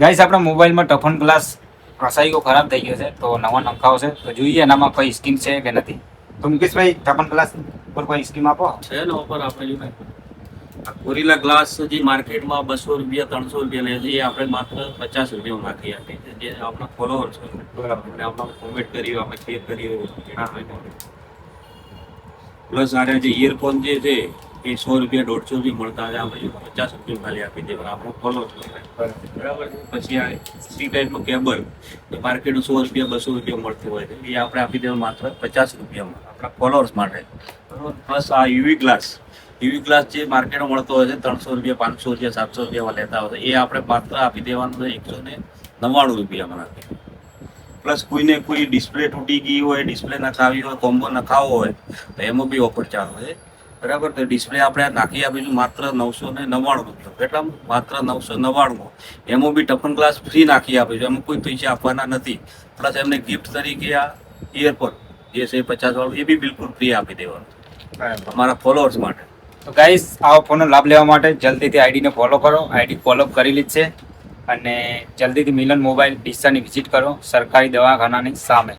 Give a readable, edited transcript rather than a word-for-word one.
Guys આપણા મોબાઈલમાં toughen glass ઘસાઈઓ ખરાબ થઈ ગયો છે, તો નવા નંખાવશે તો જોઈએ એનામાં કોઈ સ્કીમ છે કે નથી. તો મુકેશભાઈ ટફન ગ્લાસ પર કોઈ સ્કીમ આપો. છે ને ઓફર આપણે જો આ ગોરીલા ગ્લાસ જે માર્કેટમાં 200 રૂપિયા 300 રૂપિયા લે છે, એ આપણે માત્ર 50 રૂપિયામાં નાખી આપીએ છીએ. જે આપણા ફોલોઅર્સ છે આપણે આપણા કોમેન્ટ કર્યું, આપણે શેર કર્યું. પ્લસ આને જે ઇયરફોન જે છે એ 100 રૂપિયા 150 રૂપિયા મળતા છે, આપણે 50 રૂપિયા ખાલી આપી દેવા આપણો ફોલોઅર્સ બરાબર. પછી આ સી ટાઈપનું કેબલ એ માર્કેટમાં 100 રૂપિયા 200 રૂપિયા મળતું હોય છે, એ આપણે આપી દેવા માત્ર 50 રૂપિયામાં આપણા ફોલોઅર્સ માટે બરાબર. પ્લસ આ યુવી ગ્લાસ જે માર્કેટમાં મળતો હોય છે 300 રૂપિયા 500 રૂપિયા 700 રૂપિયામાં લેતા હોય છે, એ આપણે માત્ર આપી દેવાનું છે 199 રૂપિયામાં નાખી. પ્લસ કોઈને કોઈ ડિસ્પ્લે તૂટી ગઈ હોય, ડિસ્પ્લે નખાવી હોય, કોમ્બો નખાવો હોય તો એમાં બી ઓફર ચાલુ છે બરાબર. તો ડિસ્પ્લે આપણે નાખી આપીશું માત્ર 999 રૂપિયા. કેટલા? માત્ર 999. એમાં બી ટફન ગ્લાસ ફ્રી નાખી આપીશું, એમાં કોઈ પૈસા આપવાના નથી. પ્લસ એમને ગિફ્ટ તરીકે આ ઇયરફોન જે છે 50 વાળું એ બી બિલકુલ ફ્રી આપી દેવાનું અમારા ફોલોઅર્સ માટે. તો ગાઈસ આ ફોનનો લાભ લેવા માટે જલ્દીથી આઈડીને ફોલો કરો. આઈડી ફોલો કરી લીધી છે અને જલ્દીથી મિલન મોબાઈલ ડીસાની વિઝિટ કરો, સરકારી દવાખાનાની સામે.